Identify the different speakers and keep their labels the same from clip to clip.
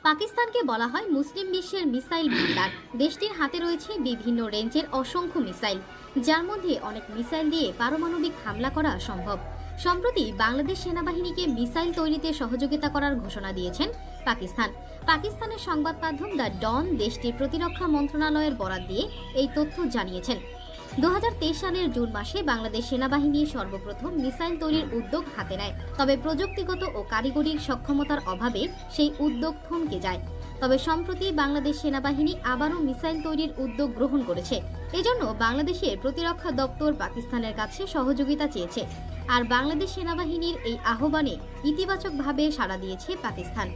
Speaker 1: পাকিস্তানকে বলা হয় মুসলিম বিশ্বের মিসাইল ভান্ডার। দেশটির হাতে রয়েছে বিভিন্ন রেঞ্জের অসংখ্য মিসাইল, যার মধ্যে অনেক মিসাইল দিয়ে পারমাণবিক হামলা করা সম্ভব। সম্প্রতি বাংলাদেশ সেনাবাহিনীকে মিসাইল তৈরিতে সহযোগিতা করার ঘোষণা দিয়েছেন পাকিস্তানের সংবাদ মাধ্যম দ্য ডন দেশটির প্রতিরক্ষা মন্ত্রণালয়ের বরাত দিয়ে এই তথ্য জানিয়েছেন। 2023 সালের জুন মাসে বাংলাদেশ সেনাবাহিনী সর্বপ্রথম মিসাইল তৈরির উদ্যোগ হাতে নেয়। তবে প্রযুক্তিগত ও কারিগরি সক্ষমতার অভাবে সেই উদ্যোগ থমকে যায়। তবে সম্প্রতি বাংলাদেশ সেনাবাহিনী আবারও মিসাইল তৈরির উদ্যোগ গ্রহণ করেছে। এজন্য বাংলাদেশের প্রতিরক্ষা দপ্তর পাকিস্তানের কাছে সহযোগিতা চেয়েছে। আর বাংলাদেশ সেনাবাহিনীর এই আহ্বানে ইতিবাচকভাবে সাড়া দিয়েছে পাকিস্তান।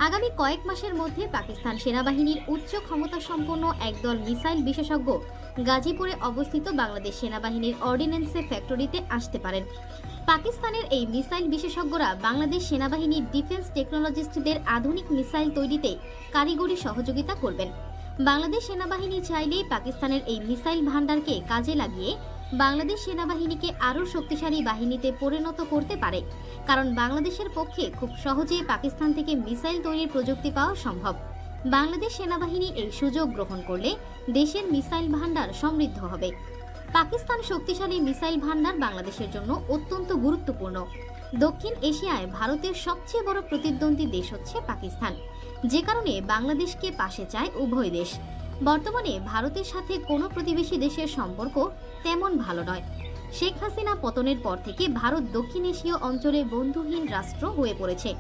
Speaker 1: আগামী কয়েক মাসের মধ্যে পাকিস্তান সেনাবাহিনীর উচ্চ ক্ষমতাসম্পন্ন একদল মিসাইল বিশেষজ্ঞ গাজীপুরে অবস্থিত বাংলাদেশ সেনাবাহিনীর অর্ডিন্যান্সে ফ্যাক্টরিতে আসতে পারেন। পাকিস্তানের এই মিসাইল বিশেষজ্ঞরা বাংলাদেশ সেনাবাহিনীর ডিফেন্স টেকনোলজিস্টদের আধুনিক মিসাইল তৈরিতে কারিগরি সহযোগিতা করবেন। বাংলাদেশ সেনাবাহিনী চাইলেই পাকিস্তানের এই মিসাইল ভান্ডারকে কাজে লাগিয়ে বাংলাদেশ সেনাবাহিনীকে আরও শক্তিশালী বাহিনীতে পরিণত করতে পারে। কারণ বাংলাদেশের পক্ষে খুব সহজেই পাকিস্তান থেকে মিসাইল তৈরির প্রযুক্তি পাওয়া সম্ভব। বাংলাদেশ সেনাবাহিনী এই সুযোগ গ্রহণ করলে দেশের মিসাইল ভান্ডার সমৃদ্ধ হবে। পাকিস্তান শক্তিশালী মিসাইল ভান্ডার বাংলাদেশের জন্য অত্যন্ত গুরুত্বপূর্ণ। দক্ষিণ এশিয়ায় ভারতের সবচেয়ে বড় প্রতিদ্বন্দ্বী দেশ হচ্ছে পাকিস্তান, যে কারণে বাংলাদেশকে পাশে চায় উভয় দেশ। বর্তমানে ভারতের সাথে কোনো প্রতিবেশী দেশের সম্পর্ক তেমন ভালো নয়। শেখ হাসিনা পতনের পর থেকে ভারত দক্ষিণ এশীয় অঞ্চলে বন্ধুহীন রাষ্ট্র হয়ে পড়েছে।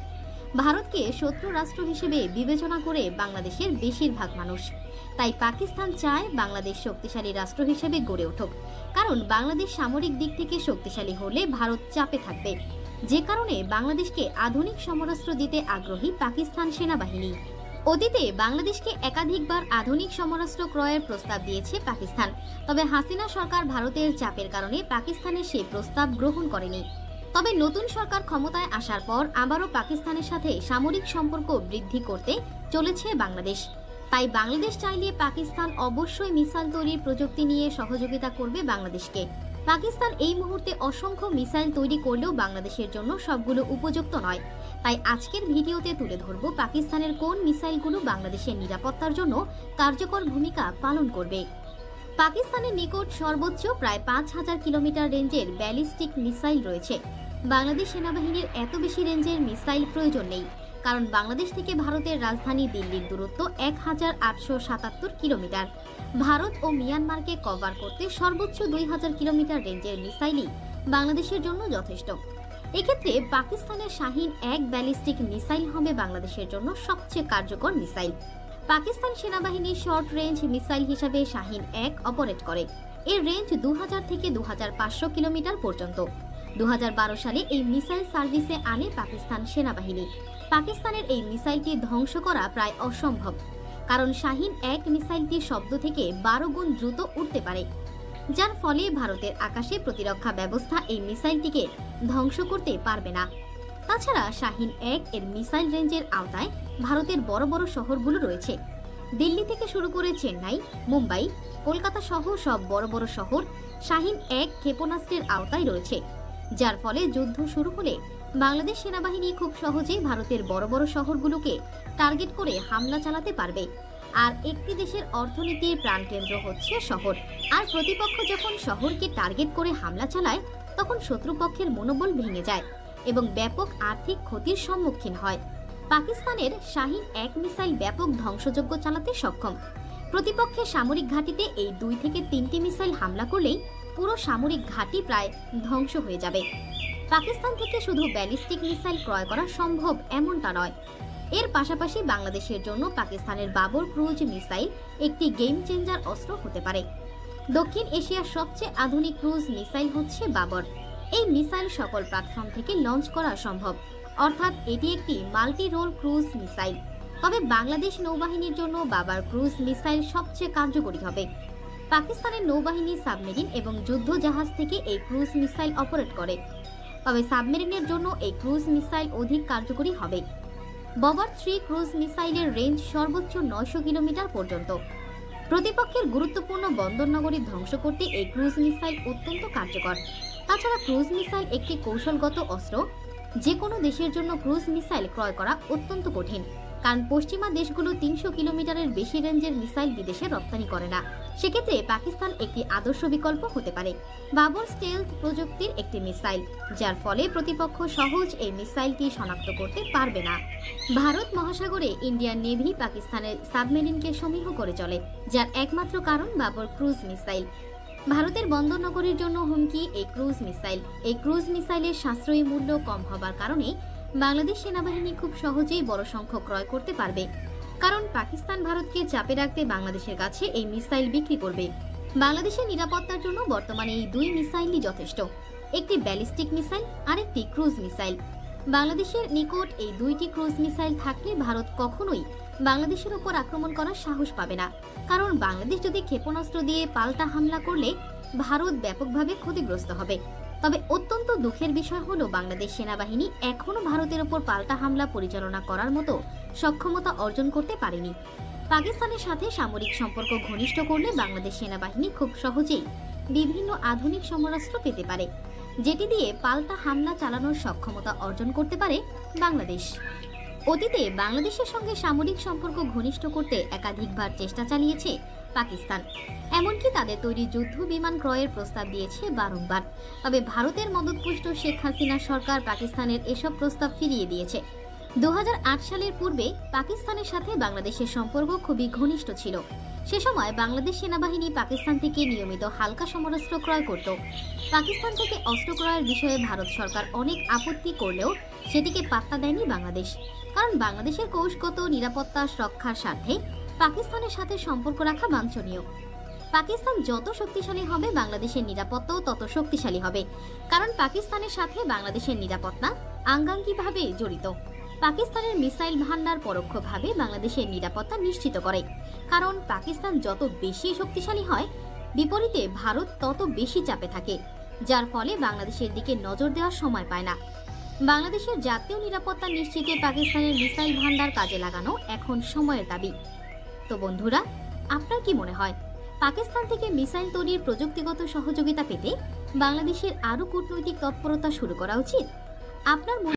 Speaker 1: ভারতকে শত্রু রাষ্ট্র হিসেবে বিবেচনা করে বাংলাদেশের বেশিরভাগ মানুষ। তাই পাকিস্তান চায় বাংলাদেশ শক্তিশালী রাষ্ট্র হিসেবে গড়ে উঠুক। কারণ বাংলাদেশ সামরিক দিক থেকে শক্তিশালী হলে ভারত চাপে থাকবে, যে কারণে বাংলাদেশকে আধুনিক সমরাস্ত্র দিতে আগ্রহী পাকিস্তান সেনাবাহিনী। অতীতে বাংলাদেশকে একাধিকবার আধুনিক সমরাস্ত্র ক্রয়ের প্রস্তাব দিয়েছে পাকিস্তান। তবে হাসিনা সরকার ভারতের চাপের কারণে পাকিস্তানের সেই প্রস্তাব গ্রহণ করেনি। তবে নতুন সরকার ক্ষমতায় আসার পর আবারও পাকিস্তানের সাথে সামরিক সম্পর্ক বৃদ্ধি করতে চলেছে বাংলাদেশ। তাই বাংলাদেশ চাইলে পাকিস্তান অবশ্যই মিসাইল তৈরির প্রযুক্তি নিয়ে সহযোগিতা করবে বাংলাদেশকে। পাকিস্তান এই মুহূর্তে অসংখ্য মিসাইল তৈরি করলেও বাংলাদেশের জন্য সবগুলো উপযুক্ত নয়। তাই আজকের ভিডিওতে তুলে ধরব পাকিস্তানের কোন মিসাইলগুলো বাংলাদেশের নিরাপত্তার জন্য কার্যকর ভূমিকা পালন করবে। পাকিস্তানের নিকট সর্বোচ্চ প্রায় 5000 কিলোমিটার রেঞ্জের ব্যালিস্টিক মিসাইল রয়েছে। বাংলাদেশ সেনাবাহিনীর এত বেশি রেঞ্জের মিসাইল প্রয়োজন নেই, কারণ বাংলাদেশ থেকে ভারতের রাজধানী দিল্লির দূরত্ব 1877 কিলোমিটার। ভারত ও মিয়ানমারকে কভার করতে সর্বোচ্চ 2000 কিলোমিটার রেঞ্জের মিসাইলই বাংলাদেশের জন্য যথেষ্ট। এক্ষেত্রে পাকিস্তানের শাহিন-1 ব্যালিস্টিক মিসাইল হবে বাংলাদেশের জন্য সবচেয়ে কার্যকর মিসাইল। পাকিস্তান সেনাবাহিনী শর্ট রেঞ্জ মিসাইল হিসাবে শাহিন-1 অপারেট করে। এর রেঞ্জ 2000 থেকে 2500 কিলোমিটার পর্যন্ত। 2012 সালে এই মিসাইল সার্ভিসে আনে পাকিস্তান সেনাবাহিনী। পাকিস্তানের এই মিসাইলটি ধ্বংস করা প্রায় অসম্ভব, কারণ শাহিন-1 মিসাইলটি শব্দ থেকে 12 গুণ দ্রুত উঠতে পারে, যার ফলে ভারতের আকাশে প্রতিরক্ষা ব্যবস্থা এই মিসাইলটিকে ধ্বংস করতে পারবে না। তাছাড়া শাহিন-1 এর মিসাইল রেঞ্জের আওতায় ভারতের বড় বড় শহরগুলো রয়েছে। দিল্লি থেকে শুরু করে চেন্নাই, মুম্বাই, কলকাতা সহ সব বড় বড় শহর শাহিন-1 ক্ষেপণাস্ত্রের আওতায় রয়েছে, যার ফলে যুদ্ধ শুরু হলে বাংলাদেশ সেনাবাহিনী খুব সহজেই ভারতের বড় বড় শহরগুলোকে টার্গেট করে হামলা চালাতে পারবে। আর একটি দেশের অর্থনীতির প্রাণকেন্দ্র হচ্ছে শহর। আর প্রতিপক্ষ যখন শহরকে টার্গেট করে হামলা চালায়, তখন শত্রুপক্ষের মনোবল ভেঙে যায় এবং ব্যাপক আর্থিক ক্ষতির সম্মুখীন হয়। পাকিস্তানের শাহিন-1 মিসাইল ব্যাপক ধ্বংসযজ্ঞ চালাতে সক্ষম। প্রতিপক্ষের সামরিক ঘাঁটিতে এই 2 থেকে 3টি মিসাইল হামলা করলেই পুরো সামরিক ঘাঁটি প্রায় ধ্বংস হয়ে যাবে। পাকিস্তান থেকে শুধু ব্যালিস্টিক মিসাইল ক্রয় করা সম্ভব এমনটা নয়। এর পাশাপাশি বাংলাদেশের জন্য পাকিস্তানের বাবর ক্রুজ মিসাইল একটি গেম চেঞ্জার অস্ত্র হতে পারে। দক্ষিণ এশিয়ার সবচেয়ে আধুনিক ক্রুজ মিসাইল হচ্ছে বাবর। এই মিসাইল সকল প্ল্যাটফর্ম থেকে লঞ্চ করা সম্ভব, অর্থাৎ এটি একটি মাল্টি রোল ক্রুজ মিসাইল। তবে বাংলাদেশ নৌবাহিনীর জন্য বাবর ক্রুজ মিসাইল সবচেয়ে কার্যকরী হবে। পাকিস্তানের নৌবাহিনী সাবমেরিন এবং যুদ্ধ জাহাজ থেকে এই ক্রুজ মিসাইল অপারেট করে। তবে সাবমেরিনের জন্য এই ক্রুজ মিসাইল অধিক কার্যকরী হবে। বাবর 3 ক্রুজ মিসাইলের রেঞ্জ সর্বোচ্চ 900 কিলোমিটার পর্যন্ত। প্রতিপক্ষের গুরুত্বপূর্ণ বন্দরনগরী ধ্বংস করতে এই ক্রুজ মিসাইল অত্যন্ত কার্যকর। তাছাড়া ক্রুজ মিসাইল একটি কৌশলগত অস্ত্র। যে কোনো দেশের জন্য ক্রুজ মিসাইল ক্রয় করা অত্যন্ত কঠিন। কারণ পশ্চিমা দেশগুলো ৩০০ কিলোমিটারের বেশি রেঞ্জের মিসাইল বিদেশে রপ্তানি করে না। সেক্ষেত্রে পাকিস্তান একটি আদর্শ বিকল্প হতে পারে। বাবর স্টেলথ প্রযুক্তির একটি মিসাইল, যার ফলে প্রতিপক্ষ সহজ এই মিসাইলটি শনাক্ত করতে পারবে না। ভারত মহাসাগরে ইন্ডিয়ান নেভি পাকিস্তানের সাবমেরিনকে সমীহ করে চলে, যার একমাত্র কারণ বাবর ক্রুজ মিসাইল। ভারতের বন্দরনগরীর জন্য হুমকি এই ক্রুজ মিসাইল। এই ক্রুজ মিসাইলের সাশ্রয়ী মূল্য কম হবার কারণে বাংলাদেশ সেনাবাহিনী খুব সহজেই বড় সংখ্যক ক্রয় করতে পারবে, কারণ পাকিস্তান ভারতকে চাপে রাখতে বাংলাদেশের কাছে এই মিসাইল বিক্রি করবে। বাংলাদেশের নিরাপত্তার জন্য বর্তমানে এই দুই মিসাইলই যথেষ্ট, একটি ব্যালিস্টিক মিসাইল আর একটি ক্রুজ মিসাইল। বাংলাদেশের নিকট এই দুইটি ক্রুজ মিসাইল থাকলে ভারত কখনোই বাংলাদেশের উপর আক্রমণ করার সাহস পাবে না, কারণ বাংলাদেশ যদি ক্ষেপণাস্ত্র দিয়ে পাল্টা হামলা করলে ভারত ব্যাপকভাবে ক্ষতিগ্রস্ত হবে। তবে অত্যন্ত দুঃখের বিষয় হলো বাংলাদেশ সেনাবাহিনী এখনো ভারতের উপর পাল্টা হামলা পরিচালনা করার মতো সক্ষমতা অর্জন করতে পারেনি। পাকিস্তানের সাথে সামরিক সম্পর্ক ঘনিষ্ঠ করলে বাংলাদেশ সেনাবাহিনী খুব সহজেই বিভিন্ন আধুনিক সমরাস্ত্র পেতে পারে, যেটি দিয়ে পাল্টা হামলা চালানোর সক্ষমতা অর্জন করতে পারে বাংলাদেশ। অতীতে বাংলাদেশের সঙ্গে সামরিক সম্পর্ক ঘনিষ্ঠ করতে একাধিকবার চেষ্টা চালিয়েছে পাকিস্তান, এমনকি তাদের তৈরি যুদ্ধ বিমান ক্রয়ের প্রস্তাব দিয়েছে বারংবার। তবে ভারতের মদতপুষ্ট শেখ হাসিনা সরকার পাকিস্তানের এসব প্রস্তাব ফিরিয়ে দিয়েছে। 2008 সালের পূর্বে পাকিস্তানের সাথে বাংলাদেশের সম্পর্ক খুবই ঘনিষ্ঠ ছিল। সে সময় বাংলাদেশ সেনাবাহিনী পাকিস্তান থেকে নিয়মিত হালকা সমরাস্ত্র ক্রয় করত। পাকিস্তান থেকে অস্ত্র ক্রয়ের বিষয়ে ভারত সরকার অনেক আপত্তি করলেও সেটিকে পাত্তা দেয়নি বাংলাদেশ, কারণ বাংলাদেশের কৌশলগত নিরাপত্তা রক্ষার স্বার্থে পাকিস্তানের সাথে সম্পর্ক রাখা বাঞ্ছনীয়। পাকিস্তান যত শক্তিশালী হবে বাংলাদেশের নিরাপত্তাও তত শক্তিশালী হবে, কারণ পাকিস্তানের সাথে বাংলাদেশের নিরাপত্তা আঙ্গাঙ্গিভাবে জড়িত। পাকিস্তানের মিসাইল ভান্ডার পরোক্ষভাবে বাংলাদেশের নিরাপত্তা নিশ্চিত করে, কারণ পাকিস্তান যত বেশি শক্তিশালী হয় বিপরীতে ভারত তত বেশি চাপে থাকে, যার ফলে বাংলাদেশের দিকে নজর দেওয়ার সময় পায় না। বাংলাদেশের জাতীয় নিরাপত্তা নিশ্চিতে পাকিস্তানের মিসাইল ভান্ডার কাজে লাগানো এখন সময়ের দাবি। তো বন্ধুরা, আপনার কি মনে হয় পাকিস্তান থেকে মিসাইল তৈরির প্রযুক্তিগত সহযোগিতা পেতে বাংলাদেশের আরও কূটনৈতিক তৎপরতা শুরু করা উচিত? আপনার